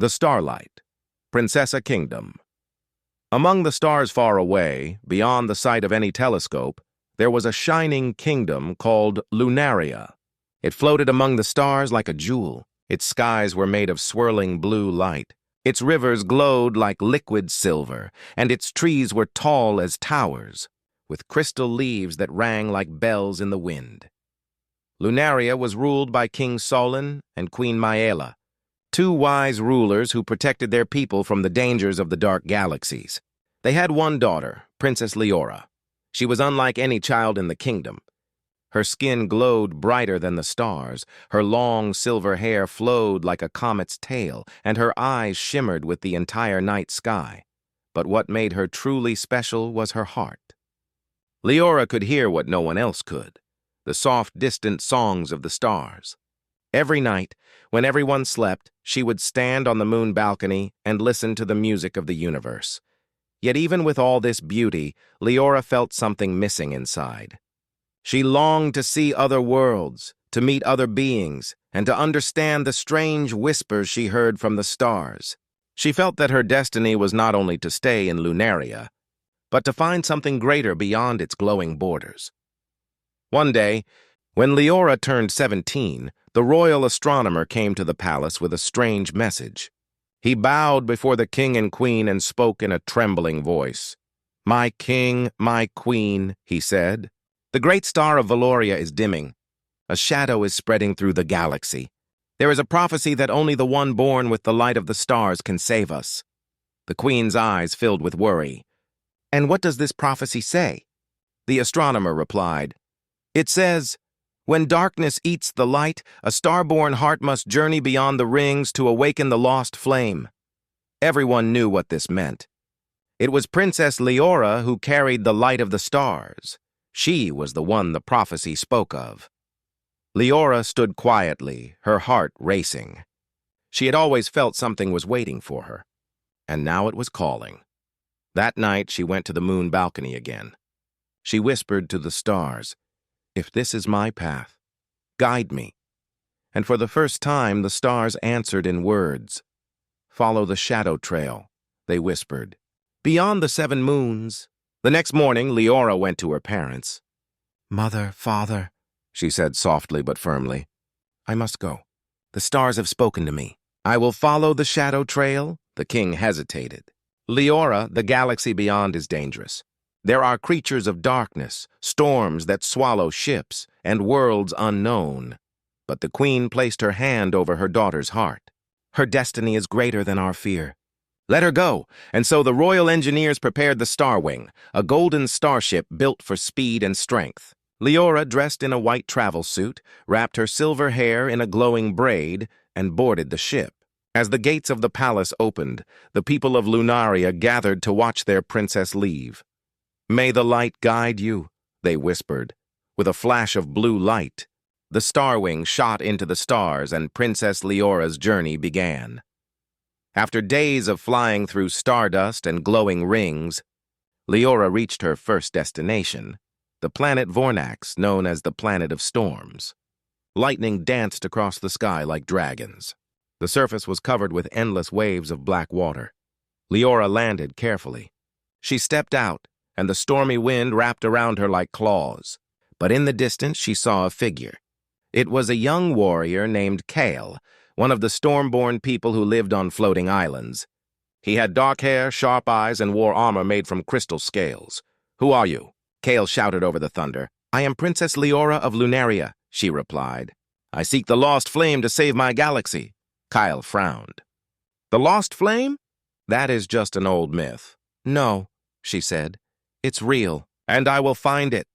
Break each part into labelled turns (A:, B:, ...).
A: The Starlight, Princessa Kingdom. Among the stars far away, beyond the sight of any telescope, there was a shining kingdom called Lunaria. It floated among the stars like a jewel. Its skies were made of swirling blue light. Its rivers glowed like liquid silver, and its trees were tall as towers, with crystal leaves that rang like bells in the wind. Lunaria was ruled by King Solon and Queen Maela, two wise rulers who protected their people from the dangers of the dark galaxies. They had one daughter, Princess Liora. She was unlike any child in the kingdom. Her skin glowed brighter than the stars, her long silver hair flowed like a comet's tail, and her eyes shimmered with the entire night sky. But what made her truly special was her heart. Liora could hear what no one else could, the soft, distant songs of the stars. Every night, when everyone slept, she would stand on the moon balcony and listen to the music of the universe. Yet even with all this beauty, Liora felt something missing inside. She longed to see other worlds, to meet other beings, and to understand the strange whispers she heard from the stars. She felt that her destiny was not only to stay in Lunaria, but to find something greater beyond its glowing borders. One day, when Liora turned 17, the royal astronomer came to the palace with a strange message. He bowed before the king and queen and spoke in a trembling voice. "My king, my queen," he said. "The great star of Valoria is dimming. A shadow is spreading through the galaxy. There is a prophecy that only the one born with the light of the stars can save us." The queen's eyes filled with worry. "And what does this prophecy say?" The astronomer replied, "It says, when darkness eats the light, a starborn heart must journey beyond the rings to awaken the lost flame." Everyone knew what this meant. It was Princess Liora who carried the light of the stars. She was the one the prophecy spoke of. Liora stood quietly, her heart racing. She had always felt something was waiting for her, and now it was calling. That night she went to the moon balcony again. She whispered to the stars, "If this is my path, guide me." And for the first time the stars answered in words. "Follow the shadow trail," they whispered. "Beyond the 7 moons." The next morning, Liora went to her parents. "Mother, father," she said softly but firmly, "I must go. The stars have spoken to me. I will follow the shadow trail." The king hesitated. "Liora, the galaxy beyond is dangerous. There are creatures of darkness, storms that swallow ships, and worlds unknown." But the queen placed her hand over her daughter's heart. "Her destiny is greater than our fear. Let her go." And so the royal engineers prepared the Star Wing, a golden starship built for speed and strength. Liora, dressed in a white travel suit, wrapped her silver hair in a glowing braid, and boarded the ship. As the gates of the palace opened, the people of Lunaria gathered to watch their princess leave. "May the light guide you," they whispered. With a flash of blue light, the Star Wing shot into the stars and Princess Liora's journey began. After days of flying through stardust and glowing rings, Liora reached her first destination, the planet Vornax, known as the Planet of Storms. Lightning danced across the sky like dragons. The surface was covered with endless waves of black water. Liora landed carefully. She stepped out, and the stormy wind wrapped around her like claws. But in the distance she saw a figure. It was a young warrior named Kale, one of the storm-born people who lived on floating islands. He had dark hair, sharp eyes, and wore armor made from crystal scales. "Who are you?" Kale shouted over the thunder. "I am Princess Liora of Lunaria," she replied. "I seek the lost flame to save my galaxy." Kyle frowned. "The lost flame? That is just an old myth." "No," she said. "It's real, and I will find it."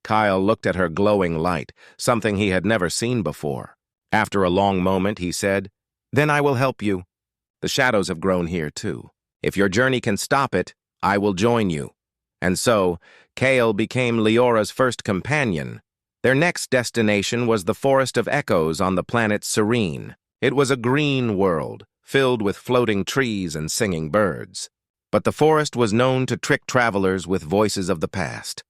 A: Kyle looked at her glowing light, something he had never seen before. After a long moment, he said, "Then I will help you. The shadows have grown here, too. If your journey can stop it, I will join you." And so, Kale became Liora's first companion. Their next destination was the Forest of Echoes on the planet Serene. It was a green world, filled with floating trees and singing birds. But the forest was known to trick travelers with voices of the past.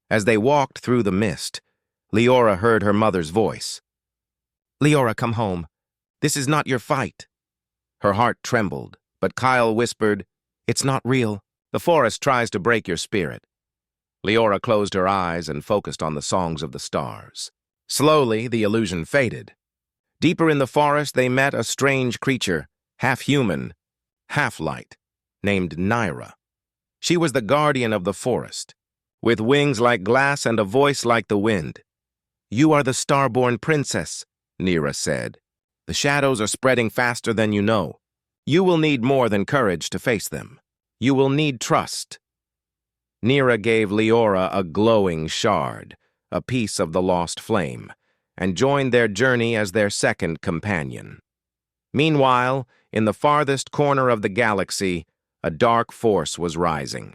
A: As they walked through the mist, Liora heard her mother's voice. "Liora, come home. This is not your fight." Her heart trembled, but Kyle whispered, "It's not real. The forest tries to break your spirit." Liora closed her eyes and focused on the songs of the stars. Slowly, the illusion faded. Deeper in the forest, they met a strange creature, half human, half light, named Nyra. She was the guardian of the forest, with wings like glass and a voice like the wind. "You are the Starborn princess," Nyra said. "The shadows are spreading faster than you know. You will need more than courage to face them. You will need trust." Nyra gave Liora a glowing shard, a piece of the lost flame, and joined their journey as their second companion. Meanwhile, in the farthest corner of the galaxy, a dark force was rising.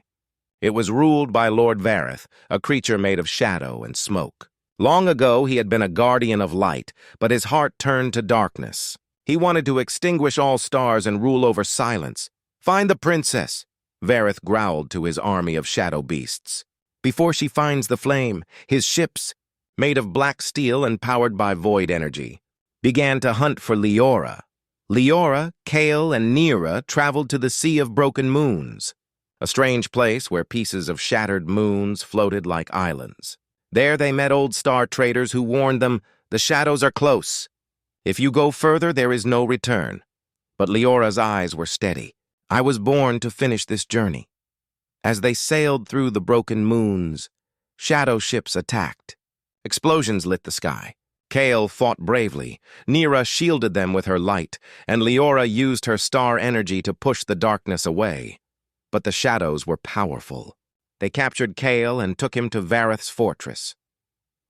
A: It was ruled by Lord Vareth, a creature made of shadow and smoke. Long ago, he had been a guardian of light, but his heart turned to darkness. He wanted to extinguish all stars and rule over silence. "Find the princess," Vareth growled to his army of shadow beasts. "Before she finds the flame, his ships, made of black steel and powered by void energy, began to hunt for Liora. Liora, Kale, and Nyra traveled to the Sea of Broken Moons, a strange place where pieces of shattered moons floated like islands. There they met old star traders who warned them, "The shadows are close. If you go further, there is no return." But Liora's eyes were steady. "I was born to finish this journey." As they sailed through the broken moons, shadow ships attacked. Explosions lit the sky. Kale fought bravely. Nyra shielded them with her light, and Liora used her star energy to push the darkness away. But the shadows were powerful. They captured Kale and took him to Vareth's fortress.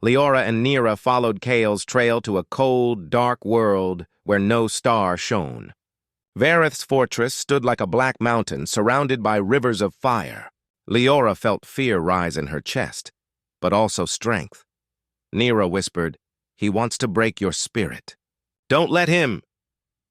A: Liora and Nyra followed Kale's trail to a cold, dark world where no star shone. Vareth's fortress stood like a black mountain surrounded by rivers of fire. Liora felt fear rise in her chest, but also strength. Nyra whispered, "He wants to break your spirit. Don't let him."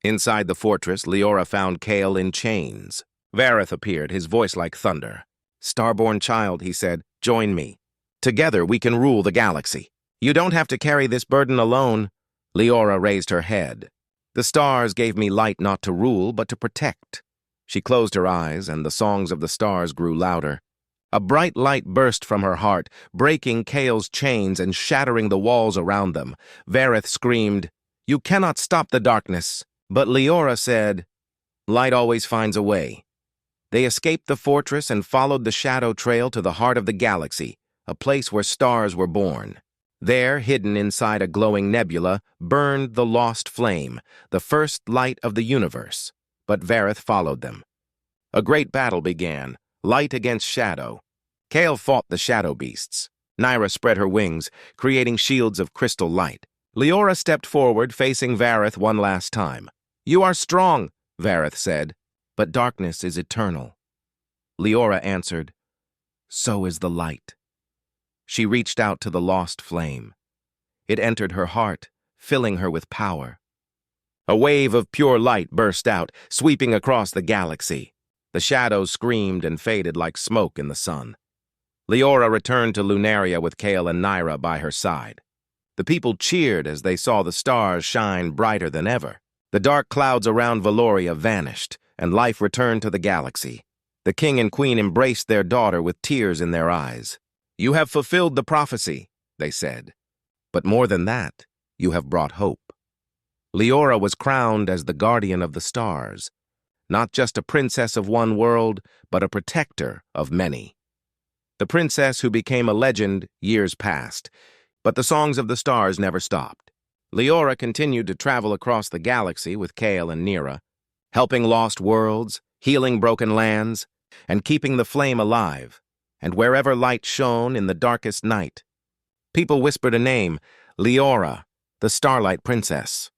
A: Inside the fortress, Liora found Kale in chains. Vareth appeared, his voice like thunder. "Starborn child," he said, "join me. Together we can rule the galaxy. You don't have to carry this burden alone." Liora raised her head. "The stars gave me light not to rule, but to protect." She closed her eyes, and the songs of the stars grew louder. A bright light burst from her heart, breaking Kale's chains and shattering the walls around them. Vareth screamed, "You cannot stop the darkness." But Liora said, "Light always finds a way." They escaped the fortress and followed the shadow trail to the heart of the galaxy, a place where stars were born. There, hidden inside a glowing nebula, burned the lost flame, the first light of the universe. But Vareth followed them. A great battle began, light against shadow. Kale fought the shadow beasts. Nyra spread her wings, creating shields of crystal light. Liora stepped forward, facing Vareth one last time. "You are strong," Vareth said, "but darkness is eternal." Liora answered, "So is the light." She reached out to the lost flame. It entered her heart, filling her with power. A wave of pure light burst out, sweeping across the galaxy. The shadows screamed and faded like smoke in the sun. Liora returned to Lunaria with Kale and Nyra by her side. The people cheered as they saw the stars shine brighter than ever. The dark clouds around Valoria vanished, and life returned to the galaxy. The king and queen embraced their daughter with tears in their eyes. "You have fulfilled the prophecy," they said. "But more than that, you have brought hope." Liora was crowned as the guardian of the stars, not just a princess of one world, but a protector of many. The princess who became a legend years passed, but the songs of the stars never stopped. Liora continued to travel across the galaxy with Kale and Nyra, helping lost worlds, healing broken lands, and keeping the flame alive. And wherever light shone in the darkest night, people whispered a name, Liora, the Starlight Princess.